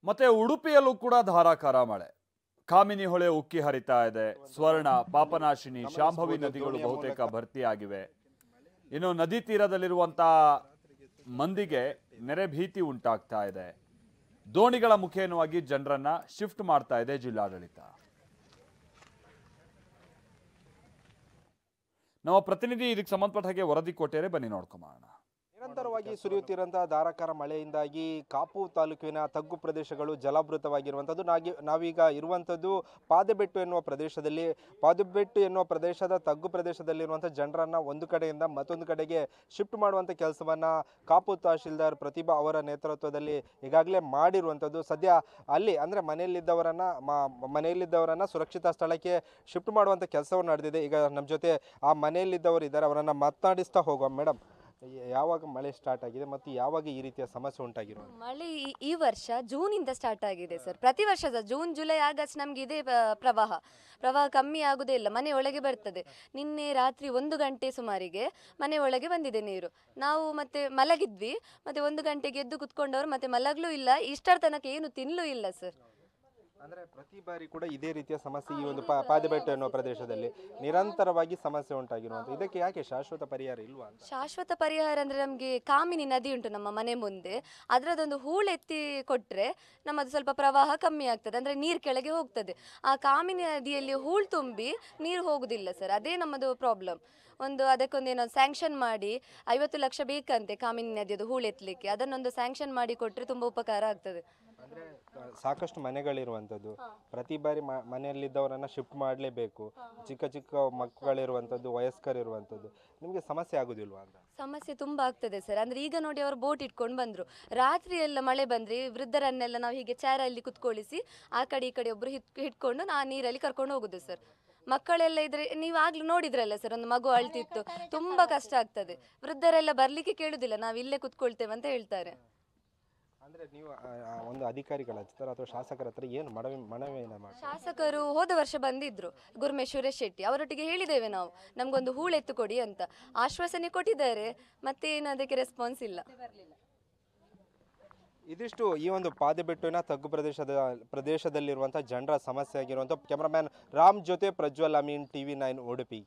ಮತ್ತೆ ಉಡುಪಿಯಲ್ಲೂ ಕೂಡ ಧಾರಾಕಾರ ಮಳೆ. ಕಾಮಿನಿ ಹೊಳೆ ಉಕ್ಕಿ ಹರಿತಾ ಇದೆ. ಸ್ವರ್ಣ, ಪಾಪನಾಶಿನಿ, ಶಾಂಭವಿ ನದಿಗಳು ಬಹುತೇಕ ಭರ್ತಿಯಾಗಿವೆ. ಇನ್ನು ನದಿ ತೀರದಲ್ಲಿರುವಂತಹ ಮಂದಿಗೆ ನೆರೆ ಭೀತಿ ಉಂಟಾಗ್ತಾ ಇದೆ. ದೋಣಿಗಳ ಮುಖೇನವಾಗಿ ಜನರನ್ನ ಶಿಫ್ಟ್ ಮಾಡ್ತಾ ಇದೆ ಜಿಲ್ಲಾಡಳಿತ. ನಮ್ಮ ಪ್ರತಿನಿಧಿ ಇದಕ್ಕೆ ಸಂಬಂಧಪಟ್ಟ ಹಾಗೆ ವರದಿ ಕೊಟ್ಟರೆ, ಬನ್ನಿ ನೋಡ್ಕೊಂಬೋಣ. ನಿರಂತರವಾಗಿ ಸುರಿಯುತ್ತಿರುವಂತಹ ಧಾರಾಕಾರ ಮಳೆಯಿಂದಾಗಿ ಕಾಪು ತಾಲೂಕಿನ ತಗ್ಗು ಪ್ರದೇಶಗಳು ಜಲಾವೃತವಾಗಿರುವಂಥದ್ದು. ನಾವೀಗ ಇರುವಂಥದ್ದು ಪಾದೆಬೆಟ್ಟು ಎನ್ನುವ ಪ್ರದೇಶದಲ್ಲಿ. ಪಾದೆಬೆಟ್ಟು ಎನ್ನುವ ಪ್ರದೇಶದ ತಗ್ಗು ಪ್ರದೇಶದಲ್ಲಿರುವಂಥ ಜನರನ್ನು ಒಂದು ಕಡೆಯಿಂದ ಮತ್ತೊಂದು ಕಡೆಗೆ ಶಿಫ್ಟ್ ಮಾಡುವಂಥ ಕೆಲಸವನ್ನು ಕಾಪು ತಹಶೀಲ್ದಾರ್ ಪ್ರತಿಭಾ ಅವರ ನೇತೃತ್ವದಲ್ಲಿ ಈಗಾಗಲೇ ಮಾಡಿರುವಂಥದ್ದು. ಸದ್ಯ ಅಲ್ಲಿ ಅಂದರೆ ಮನೆಯಲ್ಲಿದ್ದವರನ್ನು ಸುರಕ್ಷಿತ ಸ್ಥಳಕ್ಕೆ ಶಿಫ್ಟ್ ಮಾಡುವಂಥ ಕೆಲಸವನ್ನು ನಡೆದಿದೆ. ಈಗ ನಮ್ಮ ಜೊತೆ ಆ ಮನೆಯಲ್ಲಿದ್ದವರು ಇದ್ದಾರೆ, ಅವರನ್ನು ಮಾತನಾಡಿಸ್ತಾ ಹೋಗುವ. ಮೇಡಮ್, ಯಾವಾಗ ಮಳೆ ಸ್ಟಾರ್ಟ್ ಆಗಿದೆ ಮತ್ತು ಯಾವಾಗ ಈ ರೀತಿಯ ಸಮಸ್ಯೆ ಉಂಟಾಗಿರೋದು? ಮಳೆ ಈ ವರ್ಷ ಜೂನಿಂದ ಸ್ಟಾರ್ಟ್ ಆಗಿದೆ ಸರ್. ಪ್ರತಿ ವರ್ಷದ ಜೂನ್, ಜುಲೈ, ಆಗಸ್ಟ್ ನಮ್ಗೆ ಇದೇ ಪ್ರವಾಹ ಕಮ್ಮಿ ಆಗುದೇ ಇಲ್ಲ, ಮನೆ ಒಳಗೆ ಬರ್ತದೆ. ನಿನ್ನೆ ರಾತ್ರಿ 1 ಗಂಟೆ ಸುಮಾರಿಗೆ ಮನೆ ಒಳಗೆ ಬಂದಿದೆ ನೀರು. ನಾವು ಮತ್ತೆ ಮಲಗಿದ್ವಿ, ಮತ್ತೆ 1 ಗಂಟೆಗೆ ಎದ್ದು ಕುತ್ಕೊಂಡವರು ಮತ್ತೆ ಮಲಗ್ಲೂ ಇಲ್ಲ, ಇಷ್ಟರ ತನಕ ಏನು ತಿನ್ಲೂ ಇಲ್ಲ ಸರ್. ಅಂದರೆ ಪ್ರತಿ ಬಾರಿ ಕೂಡ ಇದೇ ರೀತಿಯ ಸಮಸ್ಯೆ ಈ ಒಂದು ಪಾದೆಬೆಟ್ಟು ಎನ್ನುವ ಪ್ರದೇಶದಲ್ಲಿ ನಿರಂತರವಾಗಿ ಸಮಸ್ಯೆ ಉಂಟಾಗಿರುವಂಥ, ಇದಕ್ಕೆ ಯಾಕೆ ಶಾಶ್ವತ ಪರಿಹಾರ ಇಲ್ವಾ? ಶಾಶ್ವತ ಪರಿಹಾರ ಅಂದರೆ ನಮಗೆ ಕಾಮಿನಿ ನದಿ ಉಂಟು ನಮ್ಮ ಮನೆ ಮುಂದೆ, ಅದರದೊಂದು ಹೂಳೆತ್ತಿ ಕೊಟ್ಟರೆ ನಮ್ಮದು ಸ್ವಲ್ಪ ಪ್ರವಾಹ ಕಮ್ಮಿ ಆಗ್ತದೆ, ಅಂದರೆ ನೀರು ಕೆಳಗೆ ಹೋಗ್ತದೆ. ಆ ಕಾಮಿನಿ ನದಿಯಲ್ಲಿ ಹೂಳು ತುಂಬಿ ನೀರು ಹೋಗುದಿಲ್ಲ ಸರ್, ಅದೇ ನಮ್ಮದು ಪ್ರಾಬ್ಲಮ್. ಅದಕ್ಕೊಂದು ಏನೋ ಸ್ಯಾಂಕ್ಷನ್ ಮಾಡಿ 50 ಲಕ್ಷ ಬೇಕಂತೆ ಕಾಮಿನಿ ನದಿಯದು ಹೂಳೆತ್ತಲಿಕ್ಕೆ, ಅದನ್ನೊಂದು ಸ್ಯಾಂಕ್ಷನ್ ಮಾಡಿ ಕೊಟ್ಟರೆ ತುಂಬ ಉಪಕಾರ ಆಗ್ತದೆ. ಅಂದರೆ ಸಾಕಷ್ಟು ಮನೆಗಳಿರುವಂಥದ್ದು, ಪ್ರತಿ ಬಾರಿ ಮನೆಯಲ್ಲಿದ್ದವರನ್ನು ಶಿಫ್ಟ್ ಮಾಡಲೇಬೇಕು. ಚಿಕ್ಕ ಚಿಕ್ಕ ಮಕ್ಕಳಿರುವಂಥದ್ದು, ವಯಸ್ಕರಿರುವಂಥದ್ದು, ನಿಮಗೆ ಸಮಸ್ಯೆ ಆಗೋದಿಲ್ವಾ ಅಂತ? ಸಮಸ್ಯೆ ತುಂಬ ಆಗ್ತದೆ ಸರ್. ಅಂದರೆ ಈಗ ನೋಡಿ ಅವರು ಬೋಟ್ ಇಟ್ಕೊಂಡು ಬಂದರು, ರಾತ್ರಿ ಎಲ್ಲ ಮಳೆ ಬಂದರೆ ವೃದ್ಧರನ್ನೆಲ್ಲ ನಾವು ಹೀಗೆ ಚಾರಲ್ಲಿ ಕುತ್ಕೊಳಿಸಿ ಆ ಕಡೆ ಈ ಕಡೆ ಒಬ್ಬರು ಹಿಡ್ಕೊಂಡು ನಾ ನೀರಲ್ಲಿ ಕರ್ಕೊಂಡು ಹೋಗೋದು ಸರ್. ಮಕ್ಕಳೆಲ್ಲ ಇದ್ರೆ ನೀವು ಆಗ್ಲೂ ನೋಡಿದ್ರಲ್ಲ ಸರ್, ಒಂದು ಮಗು ಅಳ್ತಿತ್ತು, ತುಂಬ ಕಷ್ಟ ಆಗ್ತದೆ. ವೃದ್ಧರೆಲ್ಲ ಬರ್ಲಿಕ್ಕೆ ಕೇಳುದಿಲ್ಲ, ನಾವು ಇಲ್ಲೇ ಕುತ್ಕೊಳ್ತೇವೆ ಅಂತ ಹೇಳ್ತಾರೆ. ಅಂದರೆ ನೀವು ಒಂದು ಅಧಿಕಾರಿಗಳ ಹತ್ರ ಅಥವಾ ಶಾಸಕರ ಹತ್ರ ಏನು ಮನವಿಯನ್ನು ಮಾಡಿ? ಶಾಸಕರು ಹೋದ ವರ್ಷ ಬಂದಿದ್ರು, ಗುರುಮೇಶ್ವರ ಶೆಟ್ಟಿ ಅವರೊಟ್ಟಿಗೆ ಹೇಳಿದ್ದೇವೆ ನಾವು, ನಮಗೊಂದು ಹೂಳೆತ್ತು ಕೊಡಿ ಅಂತ ಆಶ್ವಾಸನೆ ಕೊಟ್ಟಿದ್ದಾರೆ, ಮತ್ತೆ ಏನು ಅದಕ್ಕೆ ರೆಸ್ಪಾನ್ಸ್ ಇಲ್ಲ. ಇದಿಷ್ಟು ಈ ಒಂದು ಪಾದೆಬೆಟ್ಟಿನ ತಗ್ಗು ಪ್ರದೇಶದಲ್ಲಿರುವಂಥ ಜನರ ಸಮಸ್ಯೆ ಆಗಿರುವಂಥ. ಕ್ಯಾಮರಾಮ್ಯಾನ್ ರಾಮ್ ಜೊತೆ ಪ್ರಜ್ವಲ್ ಅಮೀನ್, TV9 ಉಡುಪಿ.